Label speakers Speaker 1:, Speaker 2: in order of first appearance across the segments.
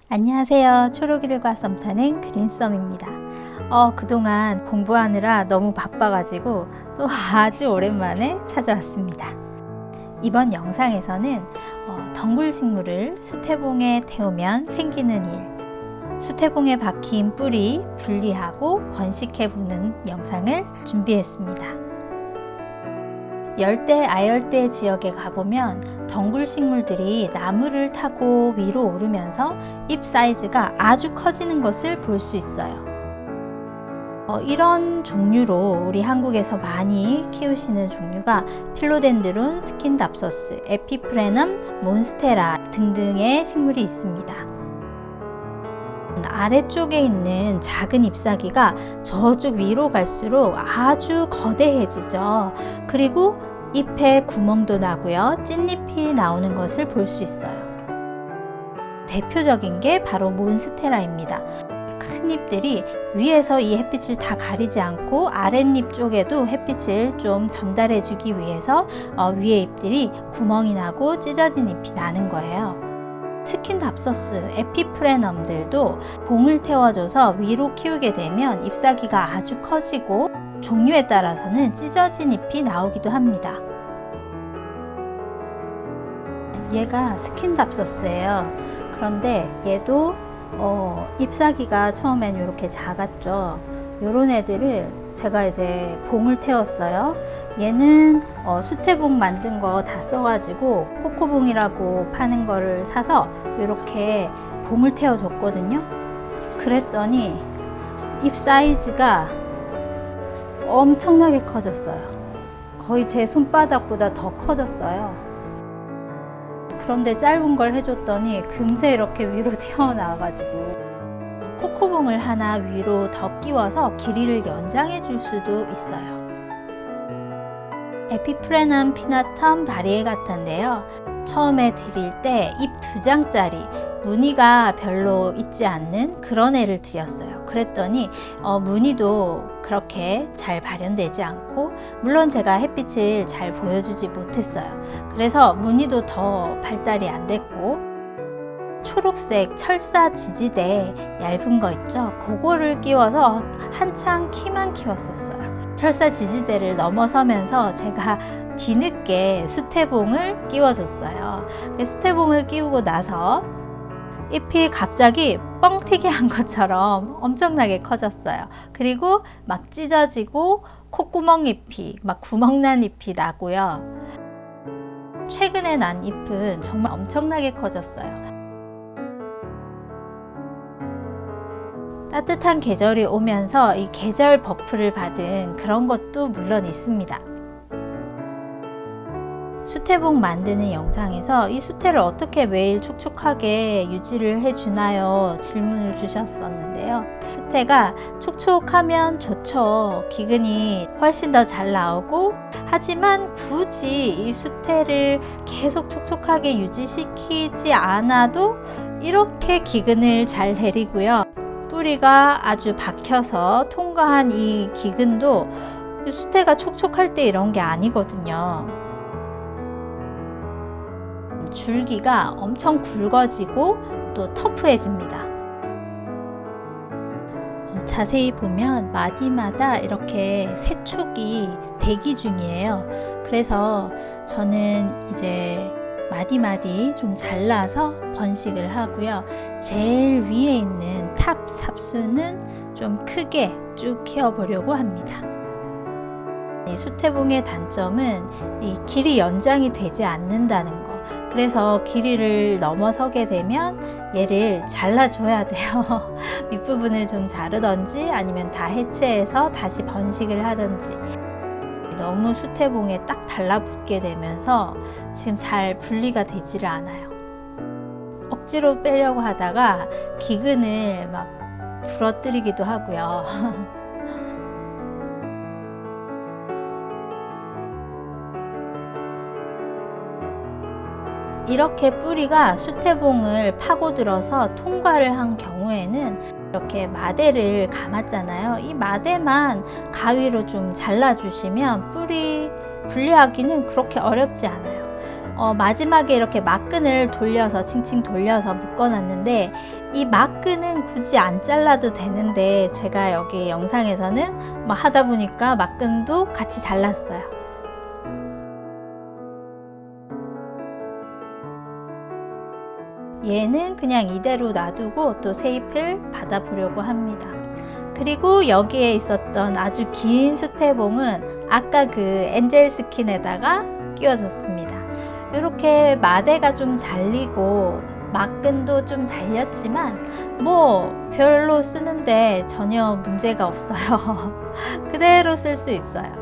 Speaker 1: 안녕하세요. 초록이들과 썸 타는 그린썸입니다. 그동안 공부하느라 너무 바빠가지고 또 아주 오랜만에 찾아왔습니다. 이번 영상에서는 덩굴식물을 수태봉에 태우면 생기는 일, 수태봉에 박힌 뿌리 분리하고 번식해보는 영상을 준비했습니다. 열대, 아열대 지역에 가보면 덩굴식물들이 나무를 타고 위로 오르면서 잎 사이즈가 아주 커지는 것을 볼 수 있어요. 이런 종류로 우리 한국에서 많이 키우시는 종류가 필로덴드론 스킨답서스, 에피프레넘 몬스테라 등등의 식물이 있습니다. 아래쪽에 있는 작은 잎사귀가 저쪽 위로 갈수록 아주 거대해지죠. 그리고 잎에 구멍도 나고요. 찐잎이 나오는 것을 볼 수 있어요. 대표적인 게 바로 몬스테라입니다. 큰 잎들이 위에서 이 햇빛을 다 가리지 않고 아랫잎 쪽에도 햇빛을 좀 전달해 주기 위해서 위에 잎들이 구멍이 나고 찢어진 잎이 나는 거예요. 스킨답서스, 에피프레넘들도 봉을 태워줘서 위로 키우게 되면 잎사귀가 아주 커지고 종류에 따라서는 찢어진 잎이 나오기도 합니다. 얘가 스킨답서스예요. 그런데 얘도 잎사귀가 처음엔 이렇게 작았죠. 요런 애들을 제가 이제 봉을 태웠어요. 얘는 수태봉 만든 거 다 써가지고 코코봉이라고 파는 거를 사서 이렇게 봉을 태워 줬거든요. 그랬더니 잎 사이즈가 엄청나게 커졌어요. 거의 제 손바닥보다 더 커졌어요. 그런데 짧은 걸 해줬더니 금세 이렇게 위로 튀어나와가지고 코코봉을 하나 위로 더 끼워서 길이를 연장해 줄 수도 있어요. 에피프레넘 피나텀 바리에가타인데요. 처음에 드릴 때 잎 2장짜리 무늬가 별로 있지 않는 그런 애를 드렸어요. 그랬더니 무늬도 그렇게 잘 발현되지 않고, 물론 제가 햇빛을 잘 보여주지 못했어요. 그래서 무늬도 더 발달이 안 됐고, 초록색 철사 지지대 얇은 거 있죠? 그거를 끼워서 한창 키만 키웠었어요. 철사 지지대를 넘어서면서 제가 뒤늦게 수태봉을 끼워줬어요. 수태봉을 끼우고 나서 잎이 갑자기 뻥튀기 한 것처럼 엄청나게 커졌어요. 그리고 막 찢어지고 콧구멍 잎이 막 구멍난 잎이 나고요. 최근에 난 잎은 정말 엄청나게 커졌어요. 따뜻한 계절이 오면서 이 계절 버프를 받은 그런 것도 물론 있습니다. 수태봉 만드는 영상에서 이 수태를 어떻게 매일 촉촉하게 유지를 해주나요? 질문을 주셨었는데요. 수태가 촉촉하면 좋죠. 기근이 훨씬 더 잘 나오고, 하지만 굳이 이 수태를 계속 촉촉하게 유지시키지 않아도 이렇게 기근을 잘 내리고요. 뿌리가 아주 박혀서 통과한 이 기근도 수태가 촉촉할 때 이런 게 아니거든요. 줄기가 엄청 굵어지고 또 터프해집니다. 자세히 보면 마디마다 이렇게 새촉이 대기 중이에요. 그래서 저는 이제 마디마디 좀 잘라서 번식을 하고요. 제일 위에 있는 탑 삽수는 좀 크게 쭉 키워보려고 합니다. 이 수태봉의 단점은 이 길이 연장이 되지 않는다는 거. 그래서 길이를 넘어서게 되면 얘를 잘라줘야 돼요. 윗부분을 좀 자르던지 아니면 다 해체해서 다시 번식을 하던지. 너무 수태봉에 딱 달라붙게 되면서 지금 잘 분리가 되지를 않아요. 억지로 빼려고 하다가 기근을 막 부러뜨리기도 하고요. 이렇게 뿌리가 수태봉을 파고들어서 통과를 한 경우에는 이렇게 마대를 감았잖아요. 이 마대만 가위로 좀 잘라주시면 뿌리 분리하기는 그렇게 어렵지 않아요. 마지막에 이렇게 막근을 돌려서 칭칭 돌려서 묶어놨는데, 이 막근은 굳이 안 잘라도 되는데 제가 여기 영상에서는 하다 보니까 막근도 같이 잘랐어요. 얘는 그냥 이대로 놔두고 또 세잎을 받아보려고 합니다. 그리고 여기에 있었던 아주 긴 수태봉은 아까 그 엔젤 스킨에다가 끼워줬습니다. 이렇게 마대가 좀 잘리고 막근도 좀 잘렸지만 별로 쓰는데 전혀 문제가 없어요. 그대로 쓸 수 있어요.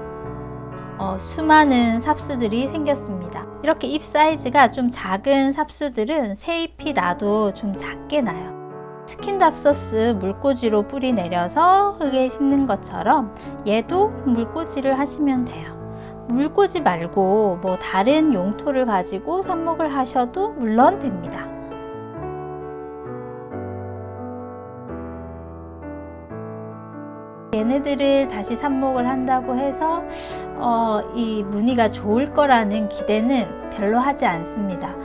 Speaker 1: 수많은 삽수들이 생겼습니다. 이렇게 잎 사이즈가 좀 작은 삽수들은 새 잎이 나도 좀 작게 나요. 스킨답서스 물꽂이로 뿌리 내려서 흙에 심는 것처럼 얘도 물꽂이를 하시면 돼요. 물꽂이 말고 다른 용토를 가지고 삽목을 하셔도 물론 됩니다. 얘네들을 다시 삽목을 한다고 해서 이 무늬가 좋을 거라는 기대는 별로 하지 않습니다.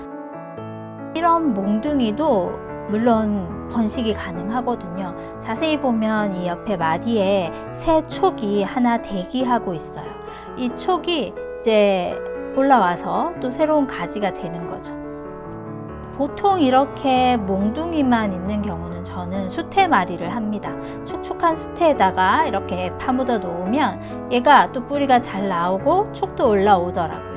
Speaker 1: 이런 몽둥이도 물론 번식이 가능하거든요. 자세히 보면 이 옆에 마디에 새 촉이 하나 대기하고 있어요. 이 촉이 이제 올라와서 또 새로운 가지가 되는 거죠. 보통 이렇게 몽둥이만 있는 경우는 저는 수태마리를 합니다. 촉촉한 수태에다가 이렇게 파묻어 놓으면 얘가 또 뿌리가 잘 나오고 촉도 올라오더라고요.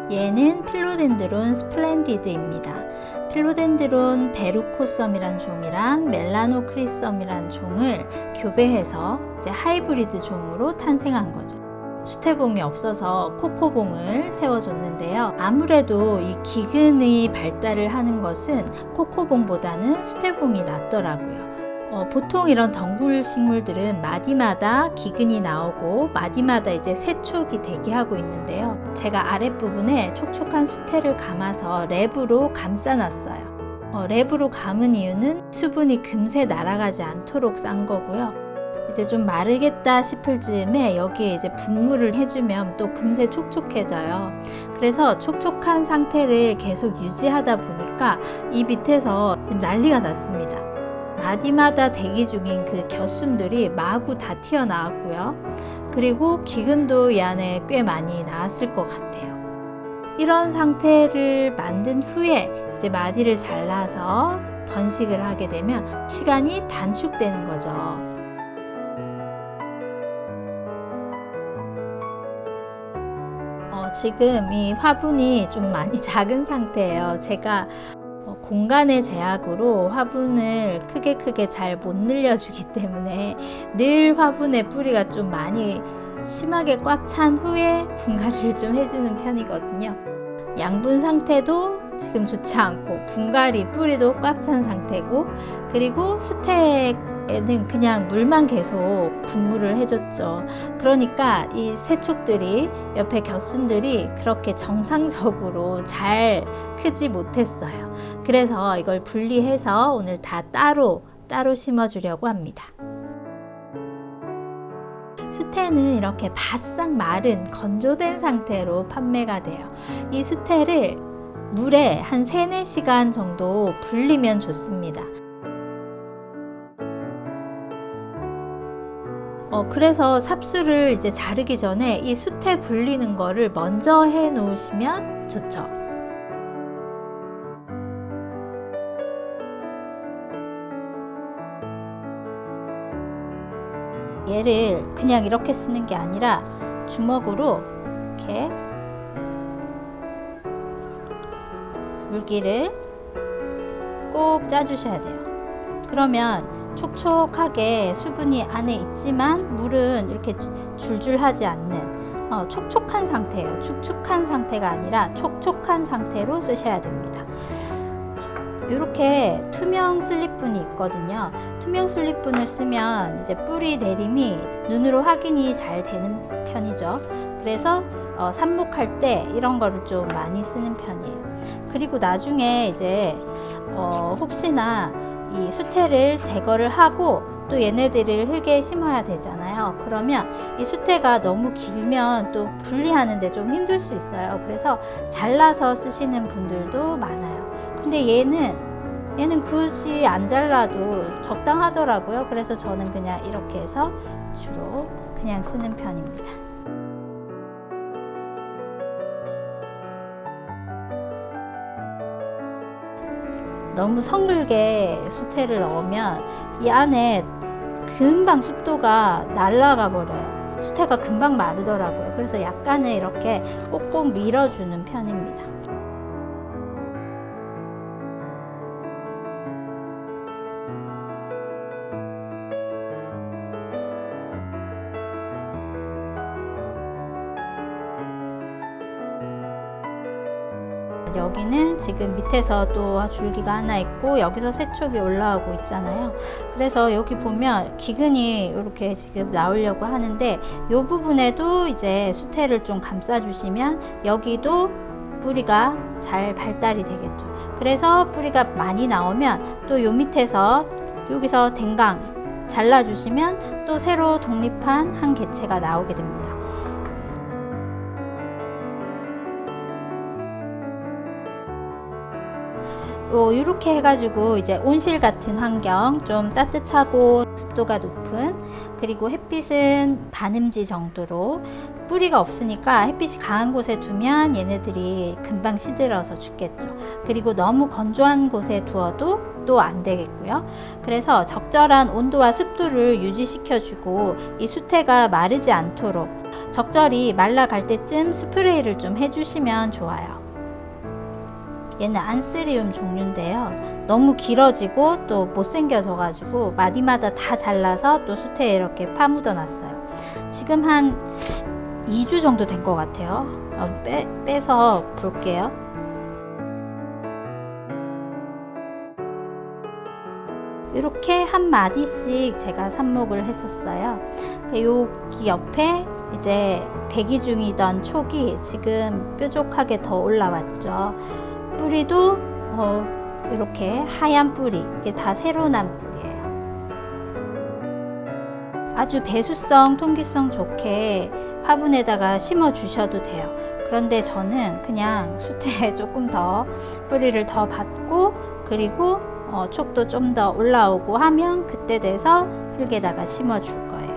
Speaker 1: 얘는 필로덴드론 스플렌디드입니다. 필로덴드론 베루코썸이란 종이랑 멜라노크리썸이란 종을 교배해서 이제 하이브리드 종으로 탄생한 거죠. 수태봉이 없어서 코코봉을 세워줬는데요. 아무래도 이 기근이 발달을 하는 것은 코코봉보다는 수태봉이 낫더라고요. 보통 이런 덩굴 식물들은 마디마다 기근이 나오고 마디마다 이제 새 촉이 대기하고 있는데요. 제가 아랫부분에 촉촉한 수태를 감아서 랩으로 감싸놨어요. 랩으로 감은 이유는 수분이 금세 날아가지 않도록 싼 거고요. 이제 좀 마르겠다 싶을 즈음에 여기에 이제 분무를 해주면 또 금세 촉촉해져요. 그래서 촉촉한 상태를 계속 유지하다 보니까 이 밑에서 난리가 났습니다. 마디마다 대기 중인 그 겨순들이 마구 다 튀어나왔고요. 그리고 기근도 이 안에 꽤 많이 나왔을 것 같아요. 이런 상태를 만든 후에 이제 마디를 잘라서 번식을 하게 되면 시간이 단축되는 거죠. 지금 이 화분이 좀 많이 작은 상태예요. 제가 공간의 제약으로 화분을 크게 잘 못 늘려주기 때문에 늘 화분에 뿌리가 좀 많이 심하게 꽉 찬 후에 분갈이를 좀 해주는 편이거든요. 양분 상태도 지금 좋지 않고 분갈이 뿌리도 꽉 찬 상태고, 그리고 수태에는 그냥 물만 계속 분무를 해줬죠. 그러니까 이 새촉들이 옆에 겨순들이 그렇게 정상적으로 잘 크지 못했어요. 그래서 이걸 분리해서 오늘 다 따로 심어주려고 합니다. 수태는 이렇게 바싹 마른 건조된 상태로 판매가 돼요. 이 수태를 물에 한 3-4시간 정도 불리면 좋습니다. 그래서 삽수를 이제 자르기 전에 이 수태 불리는 거를 먼저 해 놓으시면 좋죠. 얘를 그냥 이렇게 쓰는 게 아니라 주먹으로 이렇게 물기를 꼭 짜주셔야 돼요. 그러면 촉촉하게 수분이 안에 있지만 물은 이렇게 줄줄하지 않는 촉촉한 상태예요. 축축한 상태가 아니라 촉촉한 상태로 쓰셔야 됩니다. 이렇게 투명 슬립분이 있거든요. 투명 슬립분을 쓰면 이제 뿌리 내림이 눈으로 확인이 잘 되는 편이죠. 그래서 삽목할 때 이런 거를 좀 많이 쓰는 편이에요. 그리고 나중에 이제 혹시나 이 수태를 제거를 하고 또 얘네들을 흙에 심어야 되잖아요. 그러면 이 수태가 너무 길면 또 분리하는데 좀 힘들 수 있어요. 그래서 잘라서 쓰시는 분들도 많아요. 근데 얘는 굳이 안 잘라도 적당하더라고요. 그래서 저는 그냥 이렇게 해서 주로 그냥 쓰는 편입니다. 너무 성글게 수태를 넣으면 이 안에 금방 습도가 날아가 버려요. 수태가 금방 마르더라고요. 그래서 약간은 이렇게 꼭꼭 밀어주는 편입니다. 여기는 지금 밑에서 또 줄기가 하나 있고 여기서 세촉이 올라오고 있잖아요. 그래서 여기 보면 기근이 이렇게 지금 나오려고 하는데 이 부분에도 이제 수태를 좀 감싸 주시면 여기도 뿌리가 잘 발달이 되겠죠. 그래서 뿌리가 많이 나오면 또 요 밑에서 여기서 댕강 잘라 주시면 또 새로 독립한 한 개체가 나오게 됩니다. 이렇게 해가지고 이제 온실 같은 환경, 좀 따뜻하고 습도가 높은, 그리고 햇빛은 반음지 정도로, 뿌리가 없으니까 햇빛이 강한 곳에 두면 얘네들이 금방 시들어서 죽겠죠. 그리고 너무 건조한 곳에 두어도 또 안 되겠고요. 그래서 적절한 온도와 습도를 유지시켜 주고 이 수태가 마르지 않도록 적절히 말라갈 때쯤 스프레이를 좀 해주시면 좋아요. 얘는 안스리움 종류인데요. 너무 길어지고 또 못생겨져 가지고 마디마다 다 잘라서 또 수태에 이렇게 파묻어 놨어요. 지금 한 2주 정도 된 것 같아요. 빼서 볼게요. 이렇게 한 마디씩 제가 삽목을 했었어요. 여기 옆에 이제 대기 중이던 촉이 지금 뾰족하게 더 올라왔죠. 뿌리도 이렇게 하얀 뿌리, 이게 다 새로 난 뿌리예요. 아주 배수성, 통기성 좋게 화분에다가 심어 주셔도 돼요. 그런데 저는 그냥 수태에 조금 더 뿌리를 더 받고, 그리고 촉도 좀 더 올라오고 하면 그때 돼서 흙에다가 심어 줄 거예요.